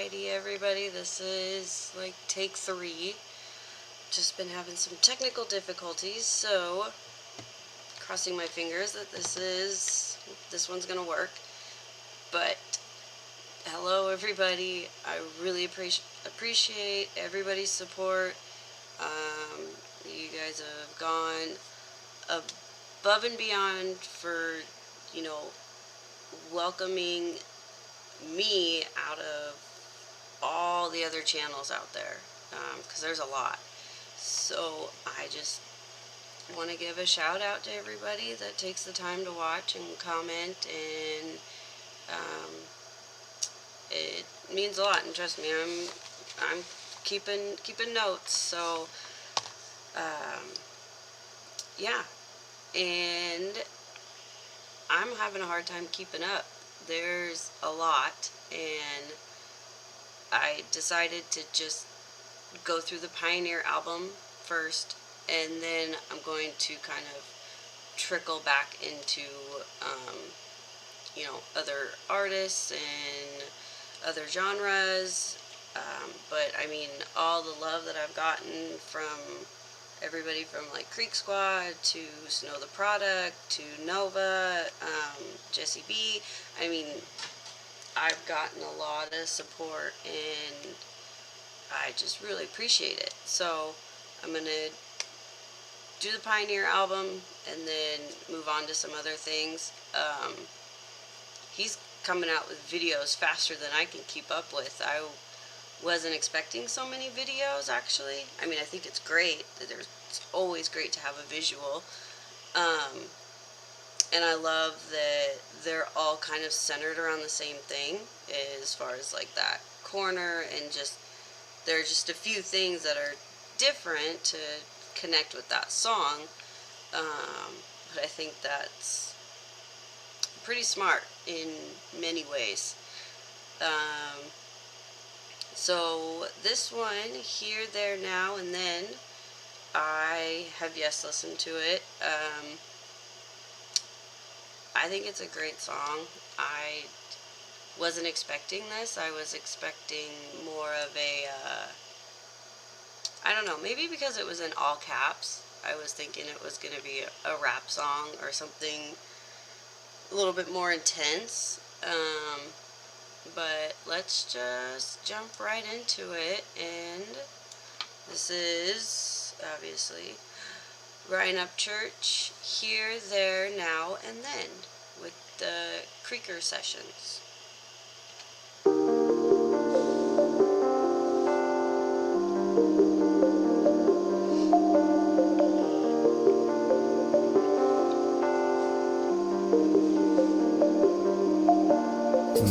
Alrighty, everybody, this is like take 3. Just been having some technical difficulties, so crossing my fingers that this one's gonna work. But hello, everybody. I really appreciate everybody's support. You guys have gone above and beyond for, welcoming me out of all the other channels out there, because there's a lot. So I just want to give a shout out to everybody that takes the time to watch and comment, and it means a lot. And trust me, I'm keeping notes. So yeah, and I'm having a hard time keeping up. There's a lot, and I decided to just go through the Pioneer album first, and then I'm going to kind of trickle back into other artists and other genres, but I mean, all the love that I've gotten from everybody from like Creek Squad to Snow the Product to Nova, Jesse B. I mean, I've gotten a lot of support, and I just really appreciate it. So I'm going to do the Pioneer album and then move on to some other things. He's coming out with videos faster than I can keep up with. I wasn't expecting so many videos, actually. I mean, I think it's great. It's always great to have a visual. And I love that they're all kind of centered around the same thing as far as like that corner, and just there are just a few things that are different to connect with that song. But I think that's pretty smart in many ways. So this one, Here, There, Now, and Then, I have listened to it. I think it's a great song. I wasn't expecting this. I was expecting more of a, I don't know, maybe because it was in all caps, I was thinking it was going to be a rap song or something a little bit more intense. But let's just jump right into it, and this is obviously Ryan Upchurch, Here, There, Now, and Then, with the Creeker Sessions.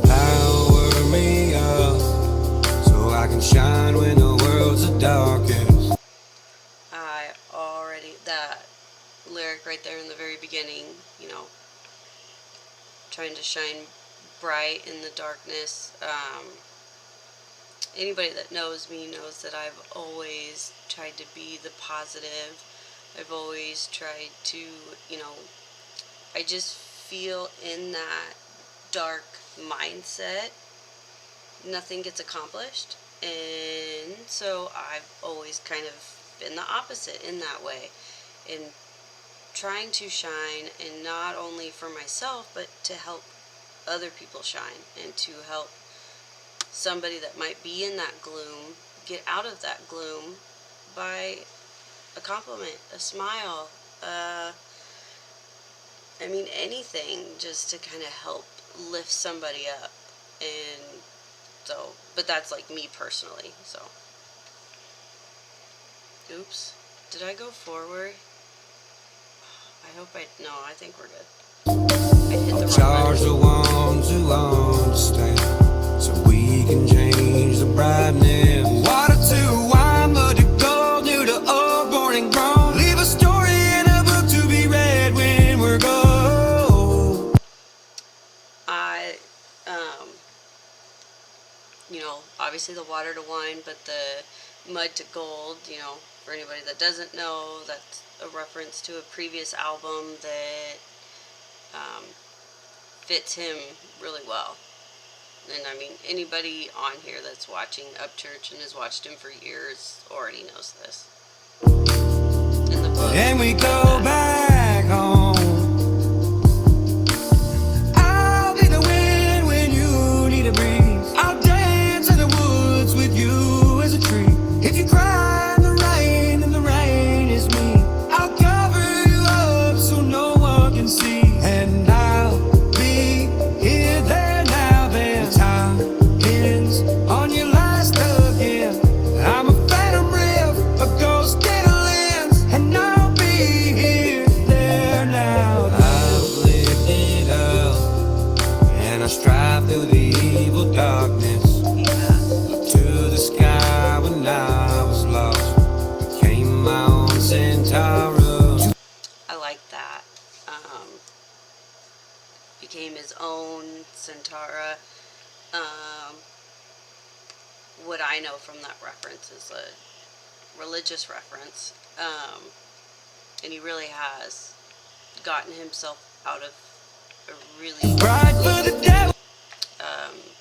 Power me up so I can shine when the world's the darkest. That lyric right there in the very beginning, trying to shine bright in the darkness. Anybody that knows me knows that I've always tried to be the positive. I've always tried to, I just feel in that dark mindset, nothing gets accomplished. And so I've always kind of been the opposite in that way, in trying to shine, and not only for myself, but to help other people shine, and to help somebody that might be in that gloom get out of that gloom by a compliment, a smile, I mean, anything, just to kind of help lift somebody up. And so, but that's like me personally. So, oops, did I go forward? I hope no, I think we're good. I hit the Charge the ones who understand, so we can change the brightness. Water to wine, but to gold, new to old, born and grown. Leave a story in a book to be read when we're gone. Obviously the water to wine, but the mud to gold, for anybody that doesn't know, that's a reference to a previous album that fits him really well. And I mean, anybody on here that's watching Upchurch and has watched him for years already knows this. In the book. And we go back home. I'll be the wind when you need a breeze. I'll dance in the woods with you as a tree. If you cry in the rain, then the rain is me. I'll cover you up so no one can see. And I'll be here, there, now, then. Time ends on your last again. I'm a phantom riff, a ghost in a lens. And I'll be here, there, now, then. I've lived it up, and I strive through the evil darkness. Look to the sky when I was lost. Became my own centaur. I like that. Became his own Centaura. What I know from that reference is a religious reference. And he really has gotten himself out of a really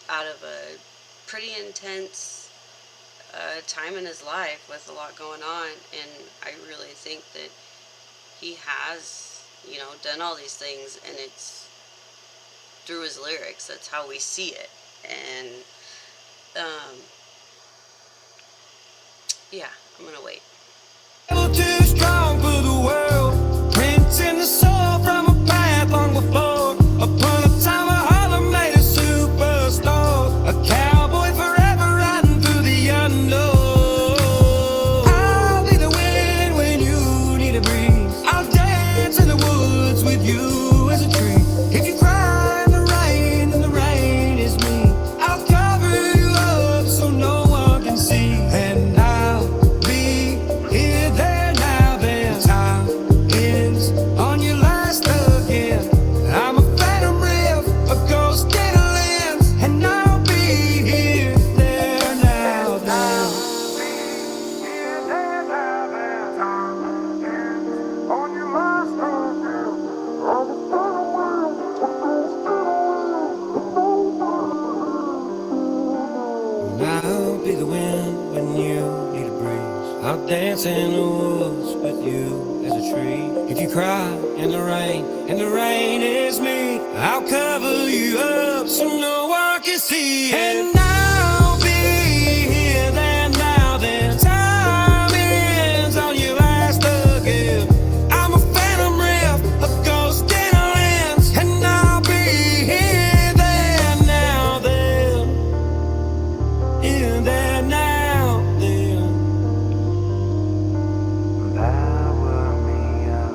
out of a pretty intense time in his life with a lot going on, and I really think that he has, you know, done all these things, and it's through his lyrics. That's how we see it. And yeah, I'm gonna wait. Too strong for the world, printing the soul from a path long before. Upon a time a Harlem made a superstar, a cowboy forever riding through the unknown. I'll be the wind when you need a breeze. I'll dance in the woods with you as a tree. If you cry in the rain, then the rain is me. I'll cover you up so no one can see. And I'll be here, there, now, then. Time ends on your last again. I'm a phantom riff, a ghost in a lens. And I'll be here, there, now, then. I'll be here, there, now, then. Time ends on your last again. I'm a phantom riff, a ghost in a lens. And I'll be the wind when you need a breeze. I'll dance in the woods with you as a tree. If you cry in the rain, and the rain is me, I'll cover you up so no one can see. And I'll be here, there, now, then. Time ends on your last again. I'm a phantom riff, a ghost in a lens. And I'll be here, there, now, then. Here, there, now, then. Power me up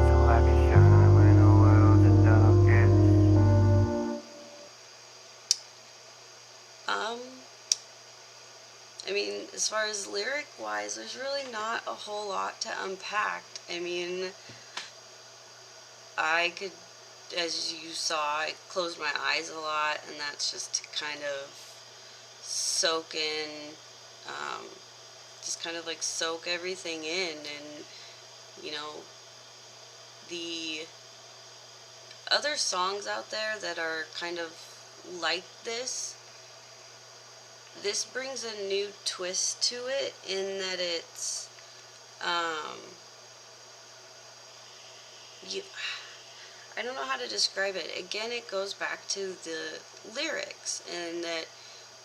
so I can shine when the world's the darkest. I mean, as far as lyric wise, there's really not a whole lot to unpack. I mean, I could, as you saw, I closed my eyes a lot, and that's just to kind of soak in, just kind of like soak everything in. And, you know, the other songs out there that are kind of like this brings a new twist to it, in that it's, I don't know how to describe it. Again, it goes back to the lyrics, and that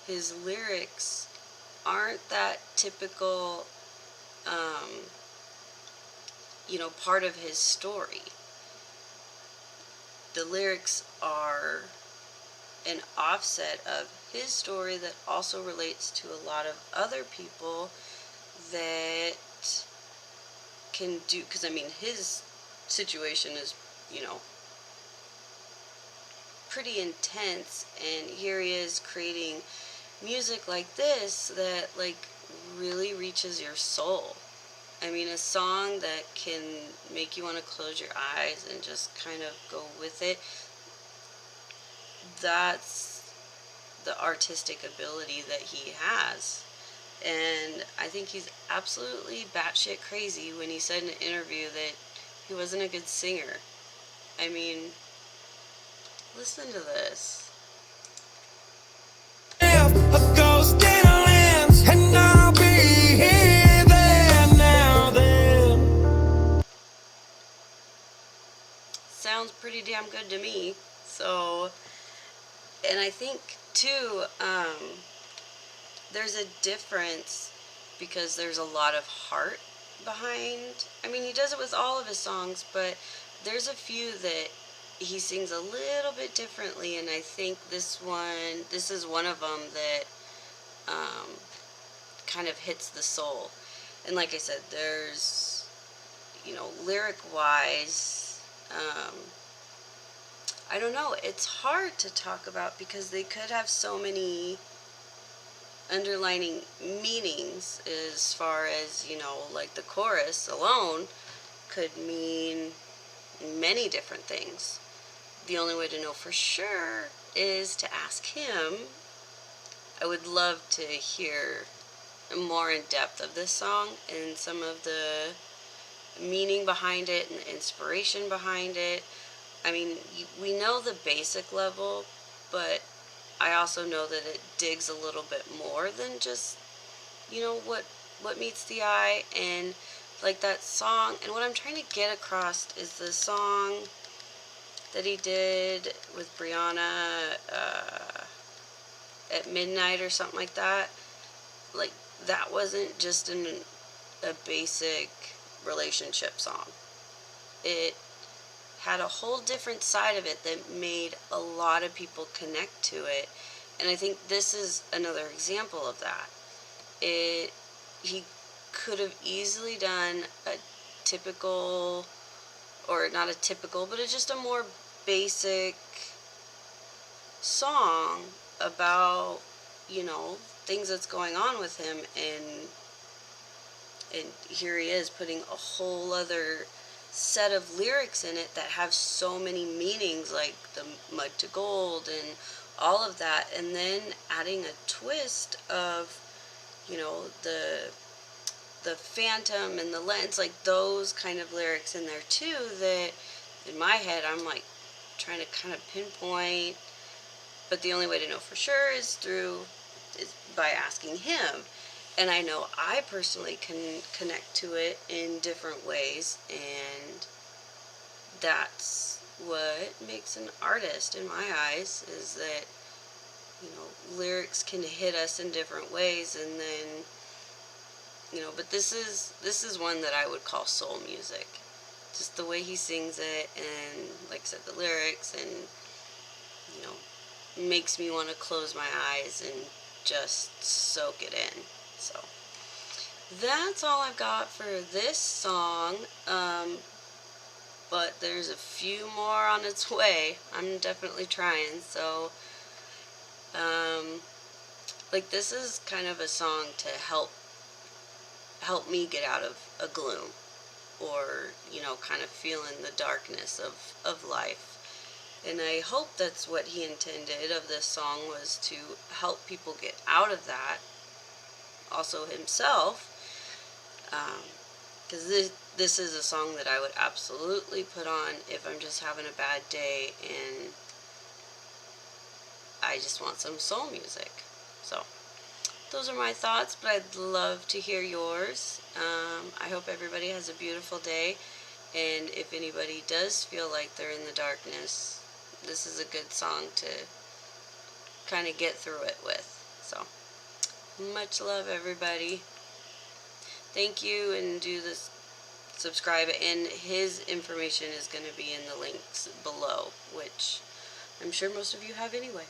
his lyrics aren't that typical, you know, part of his story. The lyrics are an offset of his story that also relates to a lot of other people that can do, because I mean, his situation is, you know, pretty intense, and here he is creating music like this that like really reaches your soul. I mean, a song that can make you want to close your eyes and just kind of go with it. That's the artistic ability that he has. And I think he's absolutely batshit crazy when he said in an interview that he wasn't a good singer. I mean, listen to this. pretty damn good to me. So, and I think too, there's a difference because there's a lot of heart behind. I mean, he does it with all of his songs, but there's a few that he sings a little bit differently, and I think this is one of them that um, kind of hits the soul. And like I said, there's, lyric wise, I don't know, it's hard to talk about because they could have so many underlining meanings as far as, like the chorus alone could mean many different things. The only way to know for sure is to ask him. I would love to hear more in depth of this song and some of the meaning behind it and the inspiration behind it. I mean, we know the basic level, but I also know that it digs a little bit more than just, what meets the eye. And like that song, and what I'm trying to get across is the song that he did with Brianna, at midnight or something like that. Like, that wasn't just a basic relationship song. It had a whole different side of it that made a lot of people connect to it. And I think this is another example of that. He could have easily done a typical, or not a typical, but it's just a more basic song about, things that's going on with him, and here he is putting a whole other set of lyrics in it that have so many meanings, like the mud to gold and all of that, and then adding a twist of, the phantom and the lens, like those kind of lyrics in there too, that in my head I'm like trying to kind of pinpoint, but the only way to know for sure is by asking him. And I know I personally can connect to it in different ways, and that's what makes an artist in my eyes, is that, lyrics can hit us in different ways. And then, but this is one that I would call soul music. Just the way he sings it, and like I said, the lyrics, and, makes me want to close my eyes and just soak it in. So that's all I've got for this song. But there's a few more on its way. I'm definitely trying. So, like, this is kind of a song to help me get out of a gloom, or, kind of feeling the darkness of life. And I hope that's what he intended of this song, was to help people get out of that, also himself, because this is a song that I would absolutely put on if I'm just having a bad day and I just want some soul music. So those are my thoughts, but I'd love to hear yours. I hope everybody has a beautiful day, and if anybody does feel like they're in the darkness, this is a good song to kind of get through it with. So much love, everybody. Thank you, and do this, subscribe, and his information is going to be in the links below, which I'm sure most of you have anyway.